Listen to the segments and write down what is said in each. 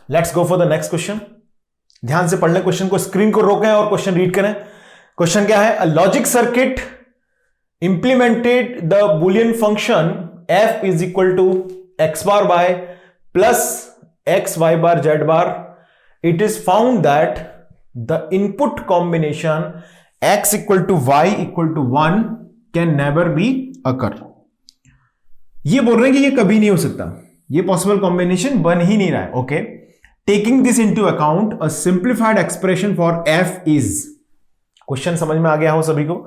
Let's go for the next question. ध्यान से पढ़ लें क्वेश्चन को, स्क्रीन को रोकें और क्वेश्चन रीड करें। क्वेश्चन क्या है? A logic circuit implemented the Boolean function f is equal to x bar y plus x Y bar Z bar. It is found that the input combination x equal to y equal to 1 can never be occur. ये बोल रहे हैं कि ये कभी नहीं हो सकता, ये पॉसिबल कॉम्बिनेशन बन ही नहीं रहा है। Okay, taking this into account a simplified expression for f is. Question समझ में आ गया हो सभी को?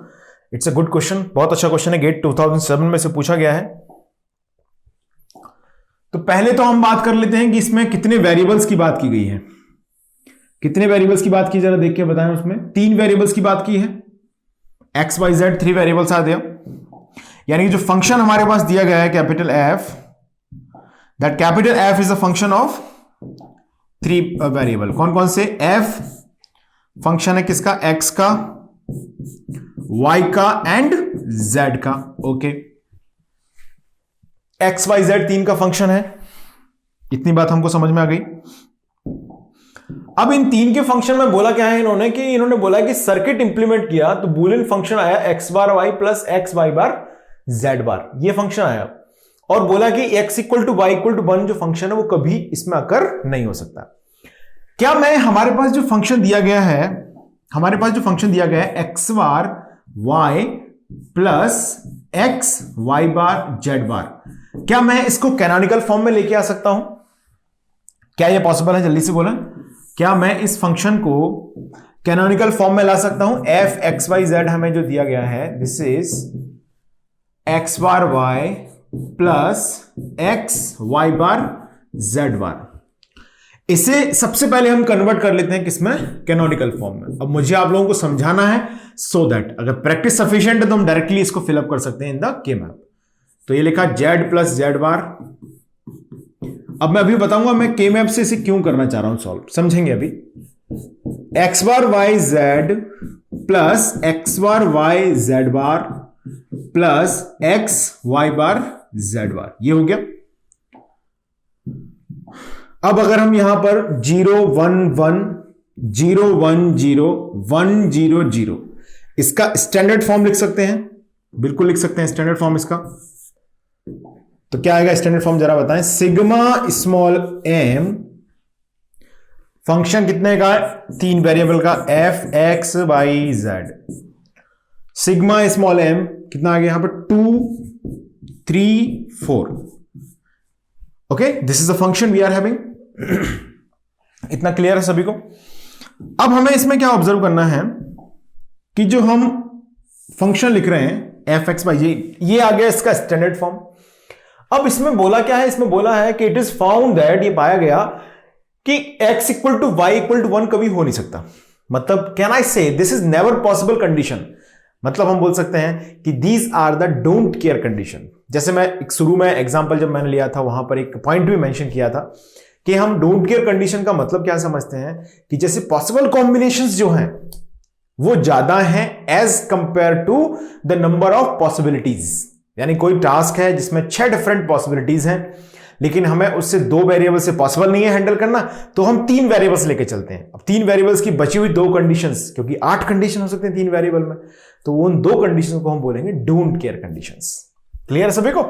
इट्स अ गुड क्वेश्चन, बहुत अच्छा क्वेश्चन है, गेट 2007 में से पूछा गया है। तो पहले तो हम बात कर लेते हैं कि इसमें कितने वेरिएबल्स की बात की गई है। कितने वेरिएबल्स की बात की, जरा देख के बताएं। उसमें 3 वेरिएबल्स की बात की है, एक्स वाई जेड 3 वेरिएबल्स आ दिया। यानी कि जो फंक्शन हमारे पास दिया गया है capital F, that capital F is a function of 3 variable. कौन कौन से? एफ फंक्शन है किसका? एक्स का, वाई का एंड जेड का। ओके, एक्स वाई जेड 3 का फंक्शन है, इतनी बात हमको समझ में आ गई। अब इन 3 के फंक्शन में बोला क्या है इन्होंने? कि इन्होंने बोला कि सर्किट इंप्लीमेंट किया तो बुलियन फंक्शन आया x bar Y plus x Y bar Z bar, ये फंक्शन आया। और बोला कि x equal to y equal to 1 जो फंक्शन है वो कभी इसमें आकर नहीं हो सकता। क्या मैं हमारे पास जो फंक्शन दिया गया है, x bar Y plus x Y bar Z बार, क्या मैं इसको कैनोनिकल फॉर्म में लेके आ सकता हूं? क्या यह पॉसिबल है? जल्दी से बोलें, क्या मैं इस फंक्शन को कैनोनिकल फॉर्म में ला सकता हूं? एफ एक्स वाई जेड हमें जो दिया गया है, this is X bar Y plus x Y bar Z bar. इसे सबसे पहले हम कन्वर्ट कर लेते हैं किसमें? कैनोनिकल फॉर्म में। अब मुझे आप लोगों को समझाना है सो दैट अगर प्रैक्टिस सफिशिएंट है तो हम डायरेक्टली इसको फिलअप कर सकते हैं इन द के मैप। तो ये लिखा जेड प्लस जेड बार। अब मैं अभी बताऊंगा मैं के मैप से इसे क्यों करना चाह रहा हूं सॉल्व, समझेंगे अभी। X bar Y Z plus x bar Y Z बार plus x Y bar Z bar, ये हो गया। अब अगर हम यहां पर 0 1 1 0 1 0 1 0 0 इसका स्टैंडर्ड फॉर्म लिख सकते हैं, बिल्कुल लिख सकते हैं स्टैंडर्ड फॉर्म इसका। तो क्या आएगा स्टैंडर्ड फॉर्म, जरा बताएं। सिग्मा स्मॉल एम फंक्शन कितने का? 3 वेरिएबल का, f x y z. Sigma small m कितना आ गया यहां पर? 2 3 4। Okay, this is the function we are having. इतना क्लियर है सभी को? अब हमें इसमें क्या ऑब्जर्व करना है कि जो हम फंक्शन लिख रहे हैं एफ एक्स वाई, ये आ गया इसका स्टैंडर्ड फॉर्म। अब इसमें बोला क्या है? इसमें बोला है कि इट इज फाउंड दैट, ये पाया गया कि x equal to y equal to 1 कभी हो नहीं सकता। मतलब can I say this is never possible condition. मतलब हम बोल सकते हैं कि these are the don't care condition. जैसे मैं एक शुरू में एग्जांपल जब मैंने लिया था वहां पर एक पॉइंट भी मेंशन किया था कि हम डोंट केयर कंडीशन का मतलब क्या समझते हैं कि जैसे पॉसिबल कॉम्बिनेशंस जो हैं वो ज्यादा हैं as compare to the number of possibilities. यानी कोई टास्क है जिसमें 6 डिफरेंट पॉसिबिलिटीज हैं, लेकिन हमें उससे 2 वेरिएबल से पॉसिबल नहीं है हैंडल करना, तो हम 3 वेरिएबल्स लेके चलते हैं। अब 3 वेरिएबल्स की बची हुई 2 कंडीशंस, क्योंकि 8 कंडीशन हो सकते हैं 3 वेरिएबल में, तो उन 2 कंडीशन को हम बोलेंगे डोंट केयर कंडीशंस। क्लियर है सभी को?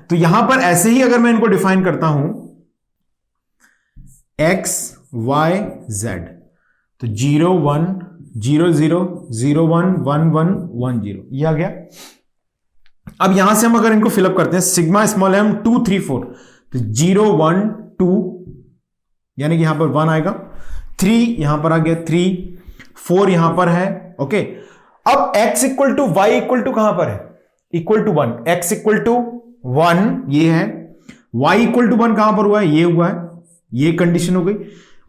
तो यहां पर ऐसे ही अगर मैं इनको डिफाइन करता हूं एक्स वाई जेड, तो 0 1 0 0 0 1 1 1 1 0, यह आ गया। अब यहां से हम अगर इनको फिलअप करते हैं सिग्मा स्मॉल एम 2 3 4, तो 0 1 2 यानी कि यहां पर 1 आएगा, 3 यहां पर आ गया 3, 4 यहां पर है। ओके, अब x equal to y equal to कहां पर है? Equal to 1। x equal to 1 ये है, y इक्वल टू 1 कहां पर हुआ है? ये हुआ है, ये कंडीशन हो गई।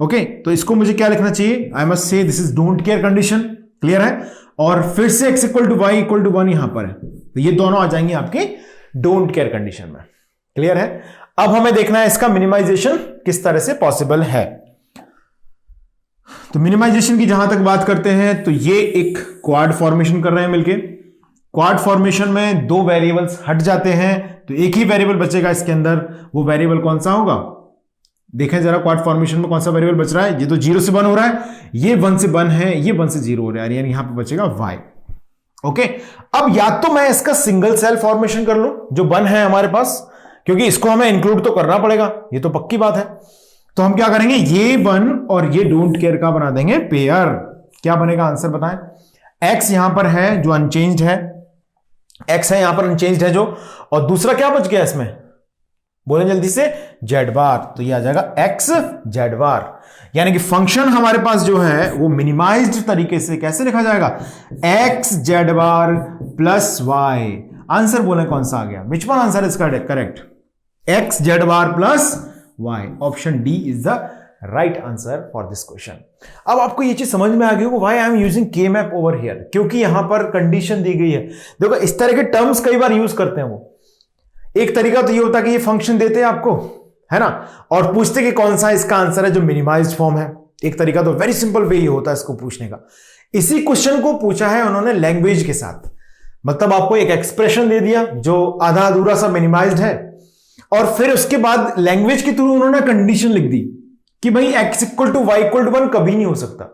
ओके, तो इसको मुझे क्या लिखना चाहिए? I must say this is don't care condition. Clear है? और फिर से x equal to y equal to 1 यहां पर है, तो ये दोनों आ जाएंगे आपके डोंट केयर कंडीशन में। क्लियर है? अब हमें देखना है इसका मिनिमाइजेशन किस तरह से पॉसिबल है। तो मिनिमाइजेशन की जहां तक बात करते हैं तो ये एक क्वाड फॉर्मेशन कर रहे हैं मिलके। क्वाड फॉर्मेशन में 2 वेरिएबल्स हट जाते हैं तो एक ही वेरिएबल बचेगा इसके अंदर। वो वेरिएबल कौन सा होगा? देखें जरा क्वाड फॉर्मेशन में कौन सा वेरिएबल बच रहा है, ये तो 0 से 1 हो रहा है, ये 1 से 1 है, ये 1 से 0 हो रहा है, यानी यहां पे बचेगा y। ओके, अब या तो मैं इसका सिंगल सेल फॉर्मेशन कर लूं जो 1 है हमारे पास, क्योंकि इसको हमें इंक्लूड तो करना पड़ेगा, ये तो पक्की बात है। तो हम क्या करेंगे, ये 1 और ये डोंट केयर का बना देंगे पेयर। क्या बनेगा आंसर बताएं। x यहां पर है जो अनचेंज्ड है, x है यहां पर अनचेंज्ड है जो, और दूसरा क्या बच गया इसमें, बोलें जल्दी से, z बार। तो ये आ जाएगा x z बार, यानी कि फंक्शन हमारे पास जो है वो मिनिमाइज्ड तरीके से कैसे लिखा जाएगा, x z बार प्लस y। आंसर बोले कौन सा आ गया, which one answer is correct, x z bar plus y। Option D is the right answer for this question. अब आपको ये चीज समझ में आ गई होगी, व्हाई आई एम यूजिंग के मैप ओवर हियर, क्योंकि यहां पर कंडीशन दी गई है। देखो इस तरह के टर्म्स कई बार यूज करते हैं वो, एक तरीका तो ये होता है कि ये फंक्शन देते हैं आपको, है ना, और पूछते कि कौन सा इसका आंसर है जो मिनिमाइज्ड फॉर्म है। एक तरीका तो वेरी सिंपल वे ही होता है इसको पूछने का। इसी क्वेश्चन को पूछा है उन्होंने लैंग्वेज के साथ, मतलब आपको एक एक्सप्रेशन दे दिया जो आधा अधूरा सा मिनिमाइज्ड है, और फिर उसके बाद लैंग्वेज के थ्रू उन्होंने कंडीशन लिख दी कि भाई x equal to y equal to 1 कभी नहीं हो सकता।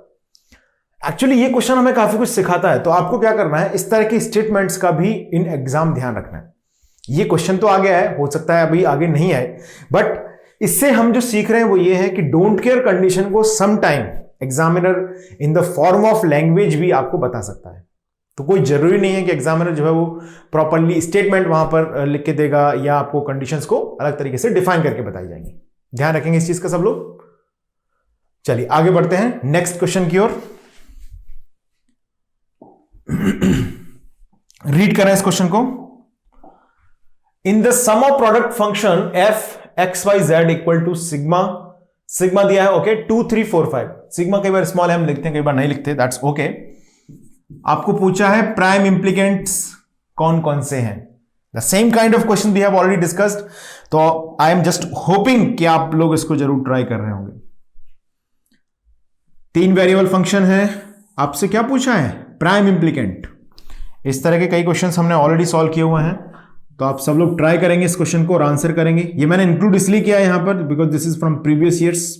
एक्चुअली ये क्वेश्चन हमें काफी कुछ सिखाता है, तो आपको क्या करना है, इस तरह के स्टेटमेंट्स का भी इन एग्जाम ध्यान रखना है। ये क्वेश्चन तो आ गया है, हो सकता है अभी आगे नहीं आए, बट इससे हम जो सीख रहे हैं वो ये है कि डोंट केयर कंडीशन को some time examiner in the form of language भी आपको बता सकता है। तो कोई जरूरी नहीं है कि एग्जामिनर जो है वो प्रॉपरली स्टेटमेंट वहां पर लिख के देगा या आपको कंडीशंस को अलग तरीके से डिफाइन करके बताई जाएंगी। ध्यान रखेंगे इस चीज का सब लोग। चलिए आगे बढ़ते हैं नेक्स्ट क्वेश्चन की ओर। रीड करें इस क्वेश्चन को। In the sum of product function f x y z equal to sigma, sigma दिया है ओके 2 3 4 5। सिग्मा कई बार स्मॉल एम लिखते हैं कई बार नहीं लिखते, दैट्स ओके। आपको पूछा है प्राइम इंप्लीकेंट्स कौन कौन से हैं। The same kind of question we have already discussed, तो आई एम जस्ट होपिंग कि आप लोग इसको जरूर ट्राई कर रहे होंगे। 3 वेरिएबल फंक्शन है, आपसे क्या पूछा है, प्राइम इंप्लीकेंट। इस तरह के कई क्वेश्चंस हमने ऑलरेडी सॉल्व किए हुए हैं, तो आप सब लोग ट्राई करेंगे इस क्वेश्चन को और आंसर करेंगे। ये मैंने इंक्लूड इसलिए किया है यहां पर because this is from previous years.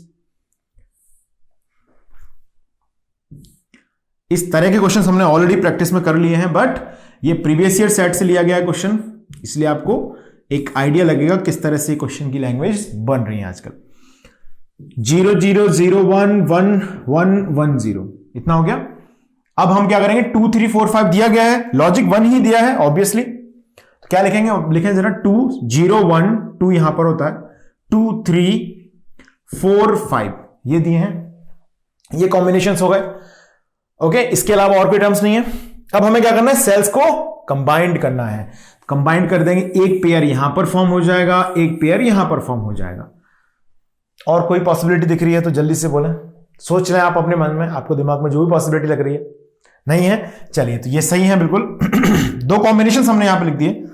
इस तरह के क्वेश्चंस हमने ऑलरेडी प्रैक्टिस में कर लिए हैं, बट ये प्रीवियस ईयर सेट से लिया गया क्वेश्चन, इसलिए आपको एक आइडिया लगेगा किस तरह से क्वेश्चन की लैंग्वेज बन रही है आजकल। 0 0 0 1 1 1 1 0 इतना हो गया। अब हम क्या करेंगे, 2 3 4 5 दिया गया है, लॉजिक 1 ही दिया है ऑब्वियसली, तो क्या लिखेंगे, लिखें जरा 2 0 1 2 यहां पर होता है, 2 3 4 5 ये दिए हैं, ये कॉम्बिनेशंस हो गए ओके। इसके अलावा और कोई टर्म्स नहीं है। अब हमें क्या करना है, सेल्स को कंबाइंड करना है। कंबाइंड कर देंगे, एक पेयर यहां पर फॉर्म हो जाएगा, एक पेयर यहां पर फॉर्म हो जाएगा। और कोई पॉसिबिलिटी दिख रही है तो जल्दी से बोलें, सोच रहे हैं आप अपने मन में, आपको दिमाग में जो भी पॉसिबिलिटी लग रही है। नहीं है, चलिए तो ये सही है बिल्कुल। 2 कॉम्बिनेशन हमने यहां पे लिख दिए,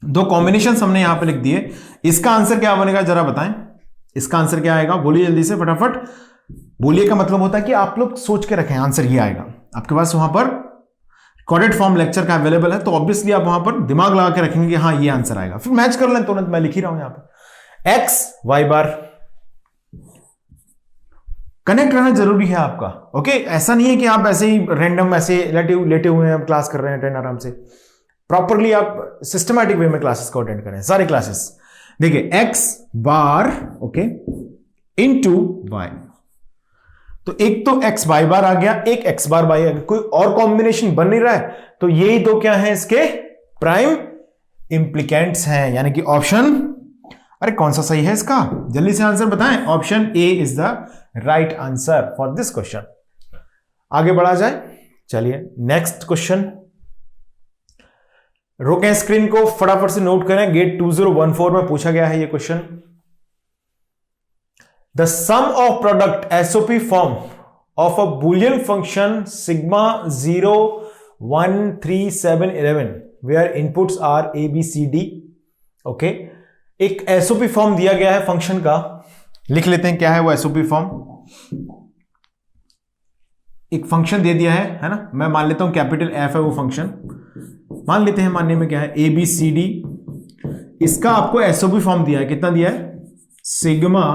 2 कॉम्बिनेशन हमने यहां पे लिख दिए। इसका आंसर क्या बनेगा जरा बताएं, इसका आंसर क्या आएगा, बोलिए जल्दी से फटाफट बोलिए। का मतलब होता है कि आप लोग सोच के रखें, आंसर ये आएगा। आपके पास वहां पर रिकॉर्डेड फॉर्म लेक्चर का अवेलेबल है, तो ऑब्वियसली आप वहां पर दिमाग लगा के रखेंगे कि हाँ ये आंसर आएगा, फिर मैच कर लें तुरंत। मैं लिख ही रहा हूं यहां पर एक्स वाई बार, कनेक्ट रहना जरूरी है आपका ओके। ऐसा नहीं है कि आप ऐसे ही रैंडम ऐसे लेटे हुए हैं, क्लास कर रहे हैं आराम से। प्रॉपरली आप सिस्टमैटिक वे में क्लासेस को अटेंड करें, सारे क्लासेस। देखिए एक्स बार ओके इनटू वाई, तो एक तो एक्स वाई बार आ गया, एक एक्स बार वाई आ गया, कोई और कॉम्बिनेशन बन नहीं रहा है, तो यही दो क्या है इसके प्राइम इंप्लीकेंट्स हैं, यानी कि ऑप्शन, अरे कौन सा सही है इसका, जल्दी से आंसर बताएं। Option A is the right answer for this question. आगे बढ़ा जाए, चलिए नेक्स्ट क्वेश्चन। रोकें स्क्रीन को, फटाफट से नोट करें, गेट 2014 में पूछा गया है ये question. The sum of product SOP form of a Boolean function sigma 0 1 3 7 11 where inputs are A B C D okay. एक एसओपी फॉर्म दिया गया है फंक्शन का, लिख लेते हैं क्या है वो एसओपी फॉर्म। एक फंक्शन दे दिया है ना, मैं मान लेता हूं कैपिटल एफ है वो फंक्शन, मान लेते हैं मानने में क्या है ए बी सी डी। इसका आपको एसओपी फॉर्म दिया है, कितना दिया है सिग्मा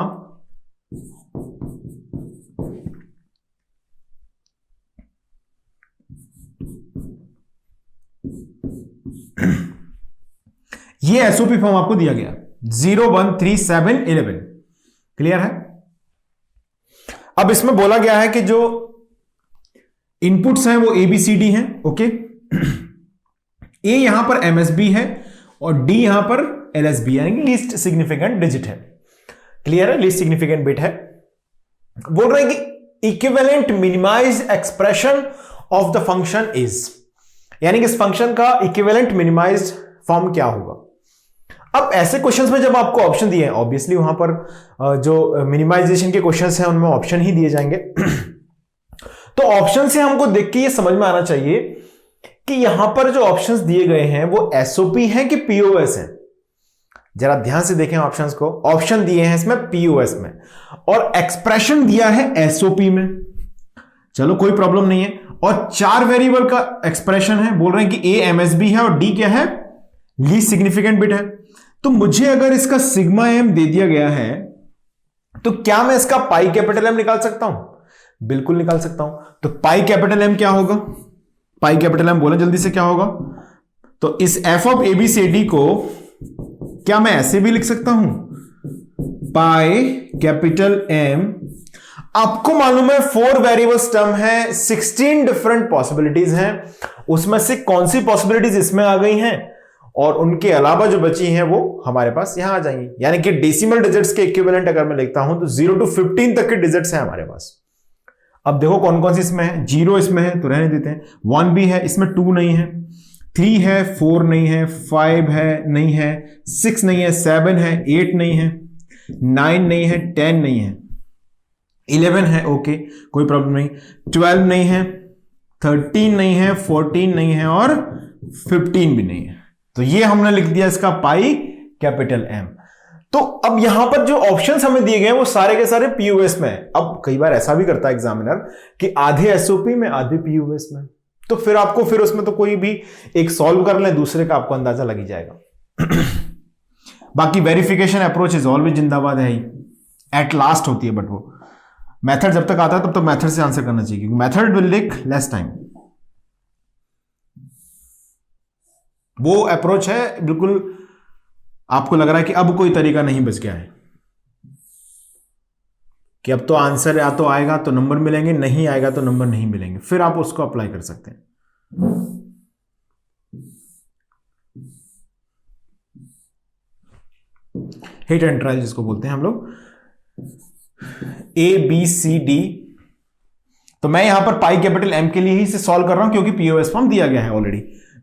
ये एसओपी फॉर्म आपको दिया गया 0 1 3 7 11। क्लियर है? अब इसमें बोला गया है कि जो इनपुट्स हैं वो ABCD हैं। ओके, ए यहां पर MSB है और डी यहां पर LSB यानी कि लीस्ट सिग्निफिकेंट डिजिट है। क्लियर है? लीस्ट सिग्निफिकेंट बिट है। बोल रहे हैं कि equivalent minimised expression of the function is, यानी कि इस फंक्शन का इक्विवेलेंट मिनिमाइज्ड फॉर्म क्या होगा। अब ऐसे क्वेश्चंस में जब आपको ऑप्शन दिए हैं, ऑब्वियसली वहां पर जो मिनिमाइजेशन के क्वेश्चंस हैं उनमें ऑप्शन ही दिए जाएंगे। तो ऑप्शन से हमको देख के ये समझ में आना चाहिए कि यहां पर जो ऑप्शंस दिए गए हैं वो एसओपी हैं कि पीओएस है। जरा ध्यान से देखें ऑप्शंस को। ऑप्शन दिए हैं इसमें पीओएस में और एक्सप्रेशन दिया है एसओपी में। चलो कोई प्रॉब्लम नहीं है। और 4 वेरिएबल का एक्सप्रेशन है, बोल रहे हैं कि ए MSB है और डी क्या है, लीस्ट सिग्निफिकेंट बिट है। तो मुझे अगर इसका सिग्मा एम दे दिया गया है तो क्या मैं इसका पाई कैपिटल एम निकाल सकता हूं? बिल्कुल निकाल सकता हूं। तो पाई कैपिटल एम क्या होगा? पाई कैपिटल एम बोले जल्दी से क्या होगा? तो इस एफ ऑफ ABCD को क्या मैं ऐसे भी लिख सकता हूं? Pi capital M. आपको मालूम है 4 वेरिएबल्स टर्म है, 16 डिफरेंट पॉसिबिलिटीज हैं। उसमें से कौन सी पॉसिबिलिटीज इसमें आ गई हैं और उनके अलावा जो बची हैं वो हमारे पास यहां आ जाएंगी। यानी कि डेसिमल डिजिट्स के इक्विवेलेंट अगर मैं लिखता हूं तो 0 to 15 तक के डिजिट्स हैं हमारे पास। अब देखो कौन कौन सी इसमें है। 0 इसमें है तो रहने देते हैं, 1 भी है, इसमें 2 नहीं है, 3 है, 4 नहीं है, 5 है नहीं है, 6 नहीं है, 7 है, 8 नहीं है, 9 नहीं है, 10 नहीं है, 11 है, ओके कोई प्रॉब्लम नहीं, 12 नहीं है, 13 नहीं है, 14 नहीं है और 15 भी नहीं है। तो ये हमने लिख दिया इसका पाई कैपिटल एम। तो अब यहां पर जो ऑप्शंस हमें दिए गए हैं वो सारे के सारे पीओएस में है। अब कई बार ऐसा भी करता है एग्जामिनर कि आधे एसओपी में आधे पीओएस में, तो फिर आपको फिर उसमें तो कोई भी एक सॉल्व कर ले, दूसरे का आपको अंदाजा लग ही जाएगा। बाकी वेरिफिकेशन अप्रोच इज ऑलवेज जिंदाबाद है ही, एट लास्ट होती है, बट वो मेथड जब तक आता है तब तक मेथड से आंसर करना चाहिए क्योंकि method will take less time. वो अप्रोच है बिल्कुल आपको लग रहा है कि अब कोई तरीका नहीं बच गया है कि अब तो आंसर या तो आएगा तो नंबर मिलेंगे, नहीं आएगा तो नंबर नहीं मिलेंगे, फिर आप उसको अप्लाई कर सकते हैं। हिट एंड ट्रायल जिसको बोलते हैं हम लोग, ABCD। तो मैं यहां पर पाई कैपिटल एम के लिए ही इसे सॉल्व कर रहा हूं क्योंकि पीओएस फॉर्म दिया गया है ऑलरेडी,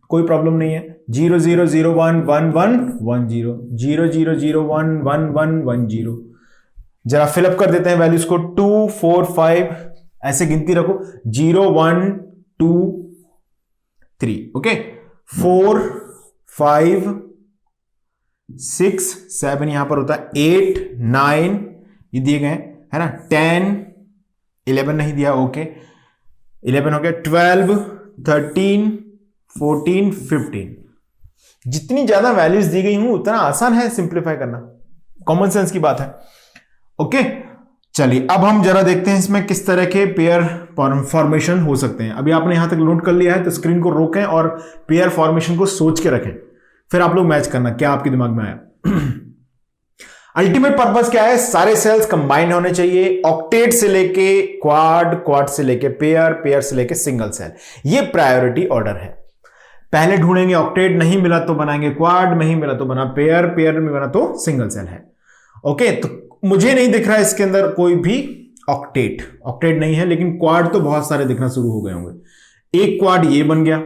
कोई प्रॉब्लम नहीं है। 0 0 0 1 1 1 1 0 0 0 0 1 1 1 1 0। जरा फिलअप कर देते हैं वैल्यूज को, 2 4 5 ऐसे गिनती रखो, 0 1 2 3, ओके 4 5 6 7 यहां पर होता है, 8 9 ये दिए गए है ना, 10 11 नहीं दिया, ओके 11 हो गया, 12 13 14 15। जितनी ज्यादा वैल्यूज दी गई हूं उतना आसान है सिंप्लीफाई करना, कॉमन सेंस की बात है। ओके चलिए अब हम जरा देखते हैं इसमें किस तरह के पेयर फॉर्मेशन हो सकते हैं। अभी आपने यहां तक नोट कर लिया है तो स्क्रीन को रोकें और पेयर फॉर्मेशन को सोच के रखें, फिर आप लोग मैच करना क्या आपके दिमाग में आया। अल्टीमेट पर्पस क्या है? सारे सेल्स कंबाइन होने चाहिए, ऑक्टेट से लेके क्वाड, क्वाड से लेके पेयर, पेयर से लेके सिंगल सेल। ये प्रायोरिटी ऑर्डर है। पहले ढूंढेंगे ऑक्टेट, नहीं मिला तो बनाएंगे क्वाड, नहीं मिला तो बना पेयर, पेयर में बना तो सिंगल सेल है। ओके तो मुझे नहीं दिख रहा है इसके अंदर कोई भी ऑक्टेट, ऑक्टेट नहीं है, लेकिन क्वाड तो बहुत सारे दिखना शुरू हो गए होंगे। एक क्वाड ये बन गया।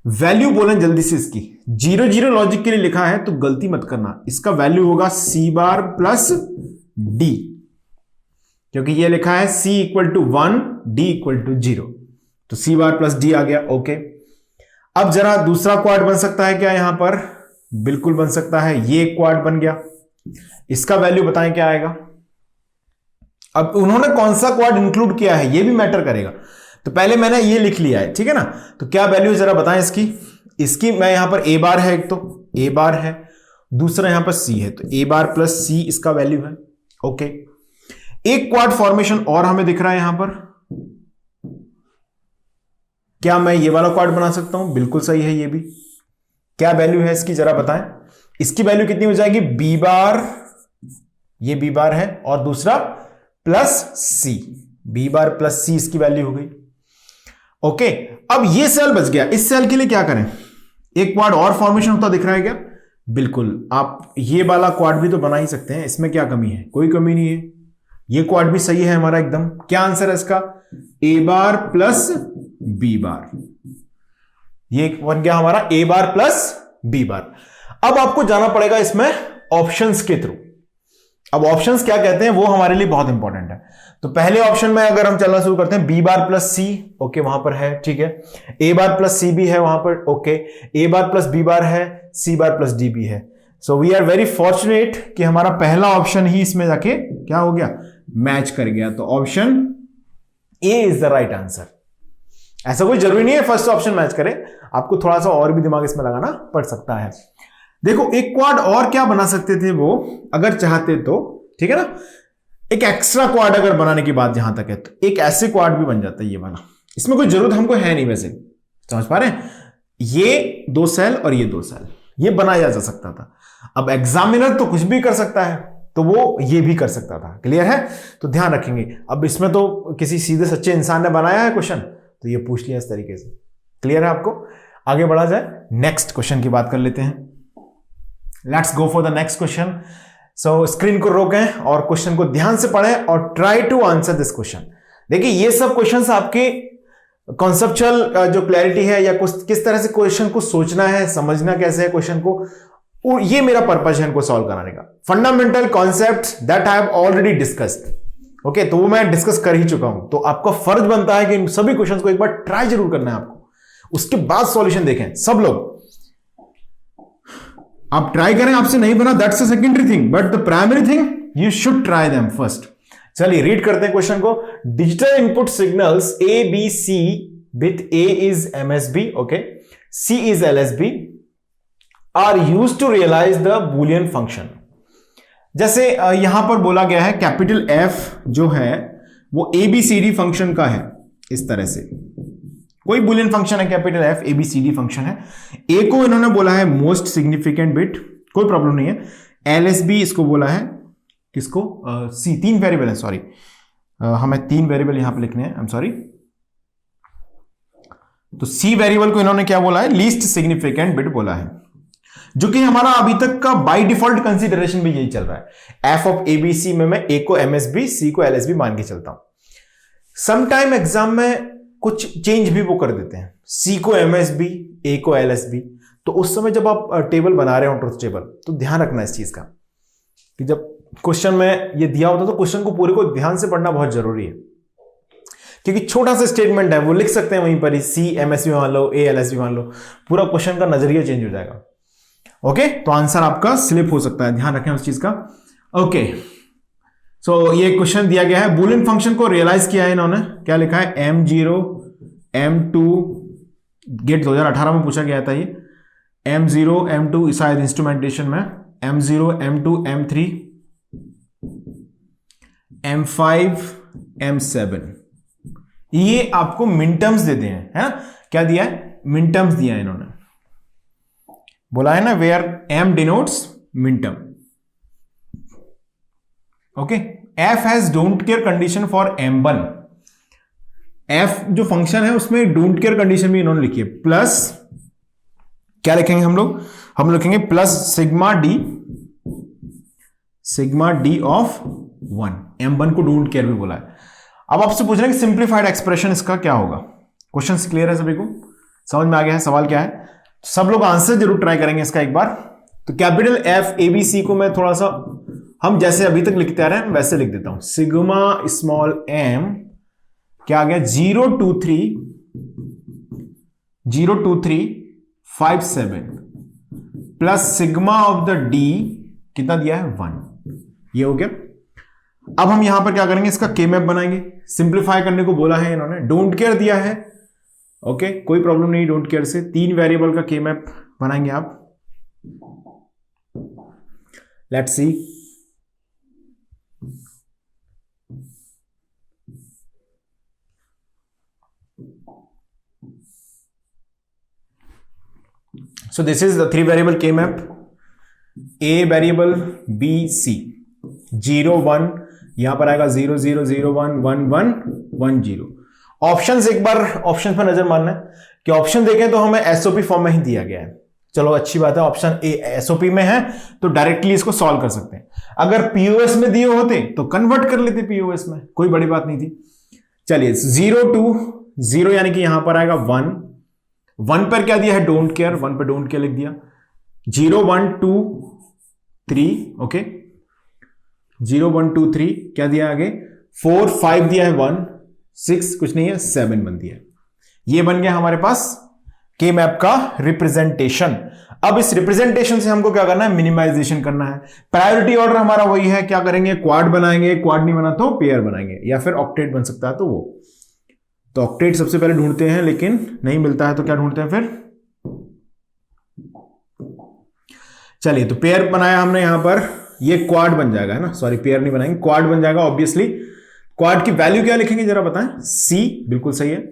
वैल्यू बोलें जल्दी से इसकी, 0 0 लॉजिक के लिए लिखा है तो गलती मत करना, इसका वैल्यू होगा C बार प्लस D, क्योंकि ये लिखा है C equal to 1 D equal to 0, तो C बार प्लस D आ गया। ओके अब जरा दूसरा क्वाड बन सकता है क्या यहां पर? बिल्कुल बन सकता है, ये क्वाड बन गया। इसका वैल्यू बताएं क्या आएगा। अब उन्होंने कौन सा क्वाड इंक्लूड किया है ये भी मैटर करेगा, तो पहले मैंने ये लिख लिया है, ठीक है ना। तो क्या वैल्यू जरा बताएं इसकी। इसकी मैं यहां पर A बार है, एक तो A बार है दूसरा यहां पर सी है, तो ए बार प्लस सी इसका वैल्यू है। ओके, एक क्वाड फॉर्मेशन और हमें दिख रहा है यहां पर। क्या मैं ये वाला क्वाड बना सकता हूं? बिल्कुल सही है ये भी। क्या वैल्यू है इसकी जरा बताएं। इसकी वैल्यू कितनी हो जाएगी? बी बार, ये बी बार है, और दूसरा प्लस सी, बी बार प्लस सी इसकी वैल्यू हो गई। ओके, अब ये सेल बच गया। इस सेल के लिए क्या करें? एक क्वाड और फॉर्मेशन होता दिख रहा है क्या? बिल्कुल, आप ये वाला क्वाड भी तो बना ही सकते हैं, इसमें क्या कमी है? कोई कमी नहीं है, ये क्वाड भी सही है हमारा एकदम। क्या आंसर है इसका? ए बार प्लस बी बार, ये बन गया हमारा ए बार प्लस बी बार। अब आपको जाना पड़ेगा इसमें ऑप्शंस के थ्रू। अब ऑप्शंस क्या कहते हैं वो हमारे लिए बहुत इंपॉर्टेंट है। तो पहले ऑप्शन में अगर हम चलना शुरू करते हैं, बी बार प्लस सी, ओके वहां पर है, ठीक है। ए बार प्लस सी भी है वहां पर, okay. A bar plus B bar है, सी बार प्लस डी भी है। So we are very fortunate कि हमारा पहला ऑप्शन ही इसमें जाके क्या हो गया? मैच कर गया। तो option A is the right answer. ऐसा कोई जरूरी नहीं है फर्स्ट ऑप्शन मैच करे, आपको थोड़ा सा और भी दिमाग इसमें लगाना पड़ सकता है। देखो, एक क्वाड और क्या बना सकते थे वो, अगर चाहते तो, ठीक है ना। एक एक्स्ट्रा क्वाड अगर बनाने की बात जहां तक है, तो एक ऐसे क्वाड भी बन जाता है ये वाला। इसमें कोई जरूरत हमको है नहीं, वैसे समझ पा रहे हैं। ये 2 सेल और ये 2 सेल, ये बनाया जा सकता था। अब एग्जामिनर तो कुछ भी कर सकता है, तो वो ये भी कर सकता था। क्लियर है? तो ध्यान रखेंगे। अब इसमें तो किसी सीधे सच्चे इंसान ने बनाया है क्वेश्चन, तो ये पूछ लिया इस तरीके से। क्लियर है आपको? आगे बढ़ा जाए, नेक्स्ट क्वेश्चन की बात कर लेते हैं। Let's go for the next question. So screen को रोकें और क्वेश्चन को ध्यान से पढ़ें और try to answer this question. देखिए, ये सब क्वेश्चंस आपके कॉन्सेप्चुअल जो क्लैरिटी है, या किस तरह से क्वेश्चन को सोचना है, समझना कैसे है क्वेश्चन को, ये मेरा पर्पज है इनको सॉल्व कराने का। Fundamental concepts that I have already discussed, okay, तो वो मैं डिस्कस कर ही चुका हूं। तो आपका फर्ज बनता है कि इन सभी क्वेश्चंस को एक बार ट्राई जरूर करना है आपको, उसके बाद सॉल्यूशन देखें सब लोग। आप ट्राई करें, आपसे नहीं बना, that's a secondary thing, but the primary thing you should try them first. चलिए रीड करते हैं क्वेश्चन को। Digital input signals A B C with A is MSB, okay, C is LSB are used to realise the Boolean function. जैसे यहां पर बोला गया है कैपिटल एफ जो है वो एबीसीडी फंक्शन का है, इस तरह से कोई बूलियन फंक्शन है, कैपिटल एफ एबीसीडी फंक्शन है। ए को इन्होंने बोला है मोस्ट सिग्निफिकेंट बिट, कोई प्रॉब्लम नहीं है। एलएसबी इसको बोला है, किसको? सी, 3 वेरिएबल है, सॉरी हमें 3 वेरिएबल यहां पे लिखने हैं, आई एम सॉरी। तो सी वेरिएबल को इन्होंने क्या बोला है? लीस्ट सिग्निफिकेंट बिट बोला है, जो कि हमारा अभी तक का बाय डिफॉल्ट कंसीडरेशन भी यही चल रहा है। एफ ऑफ एबीसी में मैं ए को एमएसबी, सी को एलएसबी मान के चलता हूं। समटाइम एग्जाम में कुछ चेंज भी वो कर देते हैं, सी को एमएसबी, ए को एलएसबी। तो उस समय जब आप टेबल बना रहे हो, ट्रुथ टेबल, तो ध्यान रखना इस चीज का कि जब क्वेश्चन में ये दिया होता है तो क्वेश्चन को पूरे को ध्यान से पढ़ना बहुत जरूरी है, क्योंकि छोटा सा स्टेटमेंट है, वो लिख सकते हैं वहीं पर ही, सी एमएसबी मान लो, ए एलएसबी मान लो, पूरा क्वेश्चन का नजरिया चेंज हो जाएगा। ओके, तो आंसर आपका स्लिप हो सकता है, ध्यान रखें उस चीज का। ओके, सो ये क्वेश्चन दिया गया है, बूलियन फंक्शन को रियलाइज किया है इन्होंने, क्या लिखा है? M0 M2, गेट 2018 में पूछा गया था ये। M0 M2 शायद इंस्ट्रूमेंटेशन में, M0 M2 M3 M5 M7, ये आपको मिनटर्म्स देते हैं, है ना? क्या दिया है? मिनटर्म्स दिया है इन्होंने, बोला है ना where M denotes minterm. Okay, F has don't care condition for M1। F जो फंक्शन है उसमें डोंट केयर कंडीशन भी इन्होंने लिखी है, प्लस क्या लिखेंगे हम लोग? हम लिखेंगे plus sigma D of 1। M1 को डोंट केयर भी बोला है। अब आपसे पूछ रहे हैं कि सिंप्लीफाइड एक्सप्रेशन इसका क्या होगा। क्वेश्चन क्लियर है सभी को? समझ में आ गया है सवाल क्या है? सब लोग आंसर जरूर ट्राई करेंगे इसका एक बार। तो कैपिटल एफ एबीसी को मैं थोड़ा सा, हम जैसे अभी तक लिखते आ रहे हैं वैसे लिख देता हूं। सिग्मा स्मॉल एम क्या आ गया? 02357 plus sigma of the D कितना दिया है? 1। ये हो गया। अब हम यहां पर क्या करेंगे? इसका के मैप बनाएंगे। सिंप्लीफाई करने को बोला है इन्होंने, डोंट केयर दिया है, ओके, कोई प्रॉब्लम नहीं डोंट केयर से। 3 वेरिएबल का के मैप बनाएंगे आप। Let's see. So this is the 3 variable K map. A variable, B C, 0 1, यहां पर आएगा 0 0 0 1 1 1 1 0। ऑप्शंस एक बार ऑप्शंस पर नजर मारना है कि ऑप्शन देखें तो हमें एसओपी फॉर्म में ही दिया गया है। चलो अच्छी बात है, ऑप्शन ए एसओपी में है तो डायरेक्टली इसको सॉल्व कर सकते हैं। अगर पीओएस में दिए होते तो कन्वर्ट कर लेते पीओएस में, कोई बड़ी बात नहीं थी। चलिए 0 2 0 यानी कि यहां पर आएगा 1 1 पर क्या दिया है, डोंट केयर, 1 पर डोंट केयर लिख दिया। 0 1 2 3, ओके 0 1 2 3 क्या दिया आगे, 4 5 दिया है, 1 6 कुछ नहीं है, 7 बन दिया। ये बन गया हमारे पास के मैप का रिप्रेजेंटेशन। अब इस रिप्रेजेंटेशन से हमको क्या करना है, मिनिमाइजेशन करना है। प्रायोरिटी ऑर्डर हमारा वही है, क्या करेंगे, क्वाड बनाएंगे, क्वाड नहीं बना तो पेयर बनाएंगे, या फिर ऑक्टेट बन सकता है तो वो। तो ऑक्टेट सबसे पहले ढूंढते हैं, लेकिन नहीं मिलता है तो क्या ढूंढते हैं फिर। चलिए तो पेयर बनाया हमने यहां पर, ये क्वाड बन जाएगा, है ना, सॉरी पेयर नहीं बनाएंगे, क्वाड बन जाएगा ऑब्वियसली। क्वाड की वैल्यू क्या लिखेंगे जरा बताएं। सी, बिल्कुल सही है।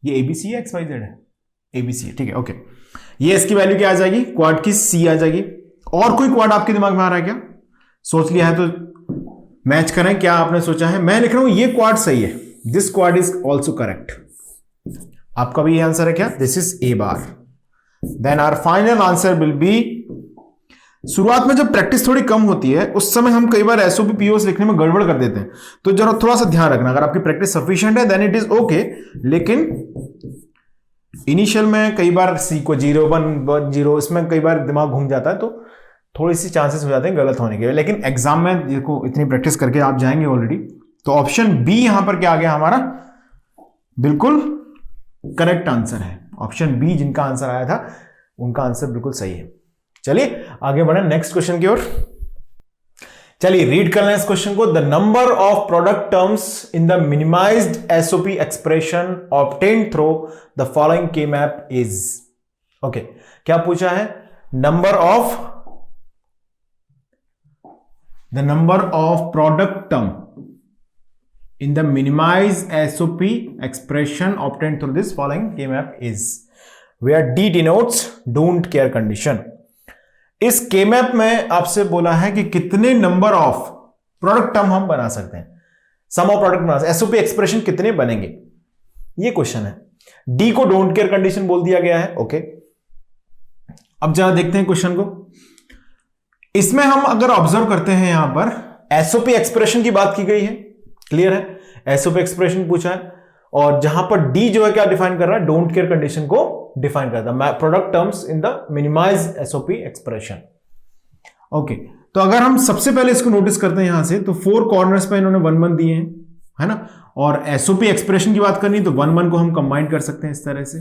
ये एबीसी है, एक्स वाई जेड है, एबीसी है, ठीक है, ओके। ये इसकी वैल्यू क्या आ जाएगी, क्वाड की सी आ जाएगी। और कोई क्वाड आपके दिमाग में आ रहा है क्या, सोच लिया है तो मैच करें, क्या आपने सोचा है। मैं लिख रहा हूं ये क्वाड सही है, this quad is also correct. आपका भी ये आंसर है क्या, this is a bar. Then our final answer will be, शुरुआत में जब प्रैक्टिस थोड़ी कम होती है उस समय हम कई बार एसओपी पीओस लिखने में गड़बड़ कर देते हैं, तो जरा थोड़ा सा ध्यान रखना। अगर आपकी प्रैक्टिस सफिशिएंट है देन इट इज ओके, लेकिन इनिशियल में कई बार सी को 0 1 0 इसमें कई बार दिमाग घूम जाता है, तो थोड़ी सी चांसेस हो जाते हैं गलत होने के। लेकिन एग्जाम में देखो इतनी प्रैक्टिस करके आप जाएंगे ऑलरेडी। तो ऑप्शन बी यहां पर क्या आ गया हमारा, बिल्कुल करेक्ट आंसर है। ऑप्शन बी जिनका आंसर आया था उनका आंसर बिल्कुल सही है। चलिए आगे बढ़े नेक्स्ट क्वेश्चन की ओर। चलिए रीड कर लें इस क्वेश्चन को। The number of product terms in the minimised SOP expression obtained through the following के मैप इज। ओके, क्या पूछा है, number of product term in the minimized SOP expression obtained through this following K-map is, where D denotes don't care condition। इस K-map में आपसे बोला है कि कितने नंबर ऑफ प्रोडक्ट टर्म हम बना सकते हैं, सम ऑफ प्रोडक्ट बना सकते हैं, SOP एक्सप्रेशन कितने बनेंगे, ये क्वेश्चन है। D को डोंट केयर कंडीशन बोल दिया गया है, ओके। अब जरा देखते हैं क्वेश्चन को। इसमें हम अगर ऑब्जर्व करते हैं यहां पर SOP एक्सप्रेशन की बात की गई है, क्लियर है, एसओपी एक्सप्रेशन पूछा है, और जहां पर डी जो है क्या डिफाइन कर रहा है, डोंट केयर कंडीशन को डिफाइन करता है, product terms in the minimised SOP expression. Okay, तो अगर हम सबसे पहले इसको नोटिस करते हैं यहां से, तो 4 कॉर्नर्स पे इन्होंने 1 1 दिए हैं, है ना, और एसओपी एक्सप्रेशन की बात करनी तो 1 1 को हम कंबाइन कर सकते हैं इस तरह से।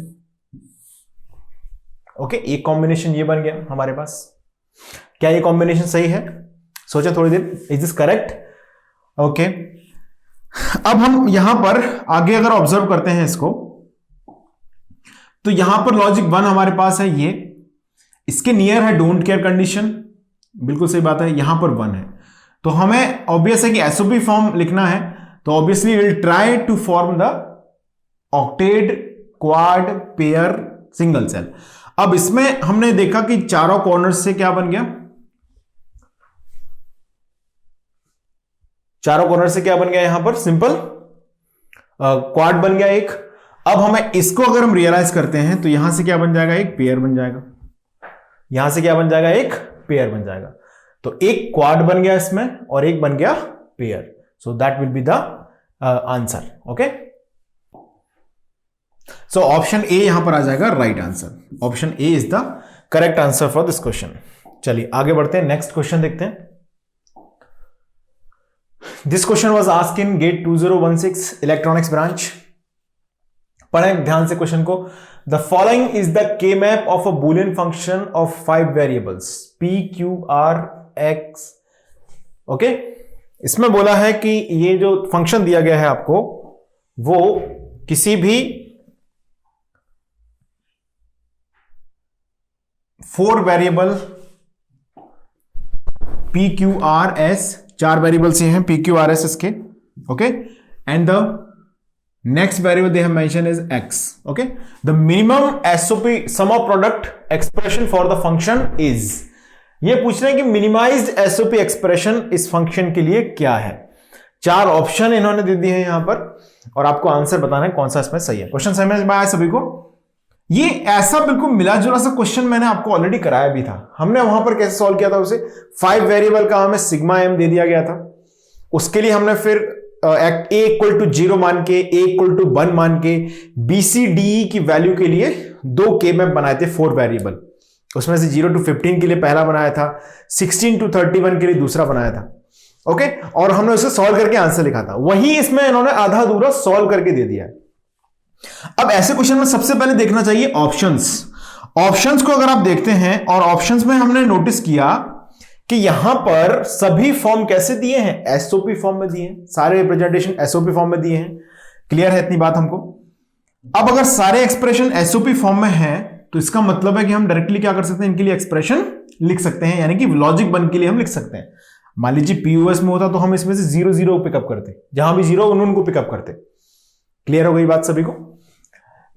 ओके, एक कॉम्बिनेशन ये बन गया हमारे पास। क्या ये कॉम्बिनेशन सही है, सोचा थोड़ी देर, इज दिस करेक्ट। ओके, अब हम यहां पर आगे अगर ऑब्जर्व करते हैं इसको, तो यहां पर लॉजिक 1 हमारे पास है, ये इसके नियर है डोंट केयर कंडीशन, बिल्कुल सही बात है, यहां पर 1 है, तो हमें ऑब्वियस है कि एसओपी फॉर्म लिखना है, तो obviously will try to form the octet, quad, pair, single cell. अब इसमें हमने देखा कि चारों कॉर्नर्स से क्या बन गया, चारों कॉर्नर से क्या बन गया यहां पर, सिंपल क्वाड बन गया एक। अब हमें इसको अगर हम रियलाइज करते हैं तो यहां से क्या बन जाएगा, एक पेयर बन जाएगा, यहां से क्या बन जाएगा, एक पेयर बन जाएगा। तो एक क्वाड बन गया इसमें और एक बन गया pair, so that will be the answer. Okay, so option A यहां पर आ जाएगा right answer. Option A is the correct answer for this question. चलिए आगे बढ़ते हैं, नेक्स्ट क्वेश्चन देखते हैं। This question was asked in GATE 2016 electronics branch। पढ़ें ध्यान से क्वेश्चन को। The following is the K-map of a Boolean function of 5 variables P, Q, R, X। Okay, इसमें बोला है कि ये जो फंक्शन दिया गया है आपको, वो किसी भी 4 variable P Q R S, 4 variables ये हैं पी क्यू आर एस इसके, okay, and the next variable they have mention is x, okay. The minimum SOP sum of product expression for the function is, ये पूछ रहे हैं कि minimised SOP expression इस function के लिए क्या है। 4 ऑप्शन इन्होंने दे दिए हैं यहां पर और आपको आंसर बताना है कौन सा इसमें सही है। क्वेश्चन समझ में आया सभी को? ये ऐसा बिल्कुल मिला जुला सा क्वेश्चन मैंने आपको ऑलरेडी कराया भी था। हमने वहां पर कैसे सॉल्व किया था उसे, 5 वेरिएबल का हमें सिग्मा एम दे दिया गया था, उसके लिए हमने फिर ए इक्वल टू 0 मान के, ए इक्वल टू 1 मान के, बी सी डी ई की वैल्यू के लिए 2 के मैप बनाए थे 4 वेरिएबल, उसमें से 0 to 15 के लिए पहला बनाया था, 16 to 31 के लिए दूसरा बनाया था, ओके, और हमने उसे सॉल्व करके आंसर लिखा था। वही इसमें इन्होंने आधा अधूरा सॉल्व करके दे दिया है। अब ऐसे क्वेश्चन में सबसे पहले देखना चाहिए ऑप्शंस। ऑप्शंस को अगर आप देखते हैं और ऑप्शंस में हमने नोटिस किया कि यहां पर सभी फॉर्म कैसे दिए हैं, एसओपी फॉर्म में दिए हैं, सारे रिप्रेजेंटेशन एसओपी फॉर्म में दिए हैं। क्लियर है इतनी बात हमको? अब अगर सारे एक्सप्रेशन एसओपी फॉर्म में है तो इसका मतलब है कि हम डायरेक्टली क्या कर सकते हैं, इनके लिए एक्सप्रेशन लिख सकते हैं, यानी कि लॉजिक 1 के लिए हम लिख सकते हैं। मान लीजिए पीओएस में होता तो हम इसमें से 0 0 पिकअप करते, जहां भी 0 उनको पिकअप करते। क्लियर हो गई बात सभी को?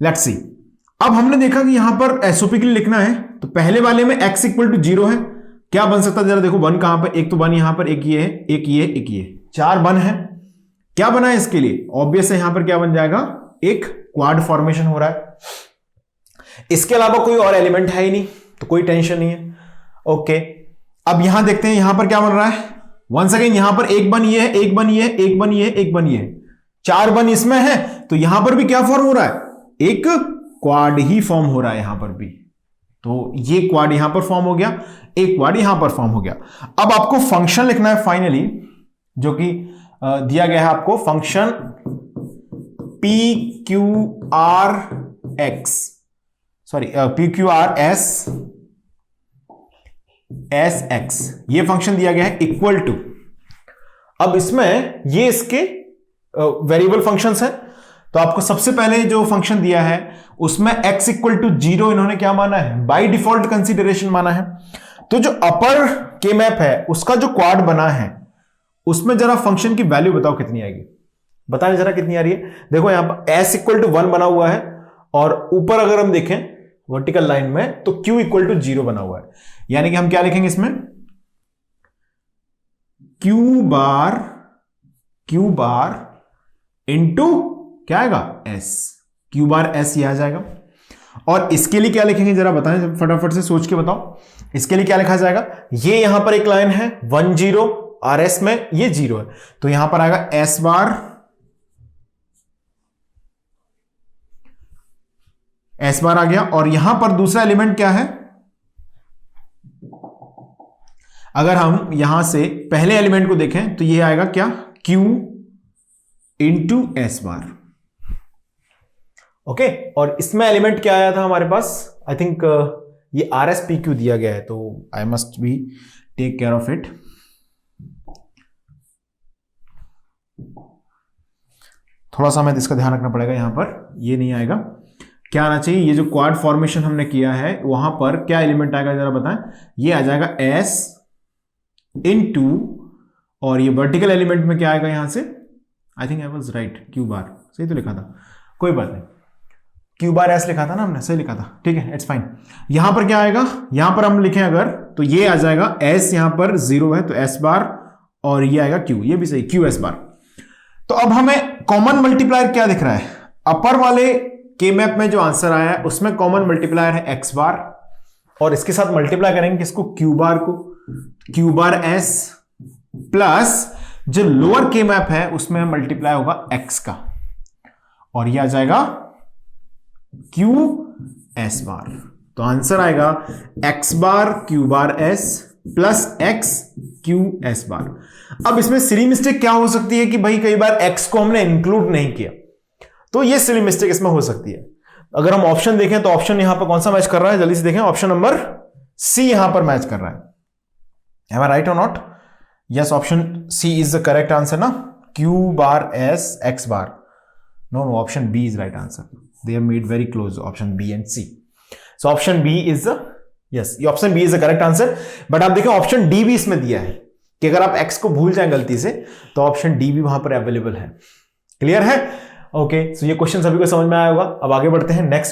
Let's see. अब हमने देखा कि यहां पर एसओपी के लिए लिखना है, तो पहले वाले में x इक्वल टू 0 है, क्या बन सकता है जरा देखो, 1 कहां पर, एक तो 1 यहां पर, एक ये है, एक ये, एक ये, 4 1 है। क्या बना है इसके लिए? ऑब्वियस है यहां पर क्या बन जाएगा, एक क्वाड फॉर्मेशन हो रहा है। इसके अलावा कोई और एलिमेंट है ही नहीं तो कोई टेंशन नहीं है, ओके। अब यहां देखते हैं यहां पर क्या बन रहा है, वंस अगेन यहां पर एक 1 ये है, एक 1 ये है, एक 1 ये है, एक 1 ये है, 4 1 इसमें है, तो यहां पर भी क्या फॉर्म हो रहा है, एक क्वाड ही फॉर्म हो रहा है यहां पर भी। तो ये क्वाड यहां पर फॉर्म हो गया, एक क्वाड यहां पर फॉर्म हो गया। अब आपको फंक्शन लिखना है फाइनली, जो कि दिया गया है आपको, function P Q are x, sorry P Q R S S x, ये फंक्शन दिया गया है इक्वल टू। अब इसमें ये इसके वेरिएबल फंक्शंस हैं, तो आपको सबसे पहले जो फंक्शन दिया है उसमें x इक्वल टू 0 इन्होंने क्या माना है, बाय डिफॉल्ट कंसीडरेशन माना है। तो जो अपर के मैप है उसका जो क्वाड बना है उसमें जरा फंक्शन की वैल्यू बताओ कितनी आएगी, बताएं जरा कितनी आ रही है। देखो यहां पर s इक्वल टू 1 बना हुआ है और ऊपर अगर हम देखें वर्टिकल लाइन में तो q इक्वल टू 0 बना हुआ है, यानी कि हम क्या लिखेंगे इसमें, q बार इंटू क्या आएगा, s, q बार s ये आ जाएगा। और इसके लिए क्या लिखेंगे जरा बताएं, फटाफट से सोच के बताओ, इसके लिए क्या लिखा जाएगा, ये यहां पर एक लाइन है 1 0 rs में, ये 0 है, तो यहां पर आएगा s बार आ गया। और यहां पर दूसरा एलिमेंट क्या है, अगर हम यहां से पहले एलिमेंट को देखें तो ये आएगा क्या, q into S bar, okay. और इसमें एलिमेंट क्या आया था हमारे पास, आई थिंक ये आर एस पी क्यू दिया गया है, तो I must be take care of it. थोड़ा सा हमें इसका ध्यान रखना पड़ेगा, यहां पर ये नहीं आएगा, क्या आना चाहिए, ये जो क्वाड फॉर्मेशन हमने किया है वहां पर क्या एलिमेंट आएगा जरा बताएं, ये आ जाएगा एस इनटू, और ये वर्टिकल एलिमेंट में क्या आएगा यहां से, I think I was right, Q bar, सही तो लिखा था, कोई बात नहीं, क्यू बार एस लिखा था ना हमने, सही लिखा था, ठीक है, इट्स फाइन। यहां पर क्या आएगा, यहां पर हम लिखें अगर तो ये आ जाएगा एस, यहां पर 0 है तो एस बार, और ये आएगा क्यू, ये भी सही, क्यू एस बार। तो अब हमें कॉमन मल्टीप्लायर क्या दिख रहा है, अपर वाले के मैप में जो आंसर आया है उसमें कॉमन मल्टीप्लायर है एक्स बार, और इसके साथ मल्टीप्लाई करेंगे किसको, क्यू बार को, क्यू बार एस प्लस जो लोअर के मैप है उसमें मल्टीप्लाई होगा एक्स का, और यह आ जाएगा क्यू एस बार। तो आंसर आएगा X bar Q bar S plus X Q S bar. अब इसमें सिली मिस्टेक क्या हो सकती है कि भाई कई बार एक्स को हमने इंक्लूड नहीं किया, तो ये सिली मिस्टेक इसमें हो सकती है। अगर हम ऑप्शन देखें तो ऑप्शन यहां पर कौन सा मैच कर रहा है, जल्दी से देखें, ऑप्शन नंबर सी यहां पर मैच कर रहा है, एम आई राइट और not? Yes, option C is the correct answer ना, Q bar S X bar, no no, option B is right answer, they are made very close, option B and C. So option B is the, yes, ये option B is the correct answer. But आप देखें option D भी इसमें दिया है, कि अगर आप x को भूल जाएं गलती से तो ऑप्शन डी भी वहां पर अवेलेबल है। क्लियर है? ओके, सो ये क्वेश्चन सभी को समझ में आया होगा। अब आगे बढ़ते हैं नेक्स्ट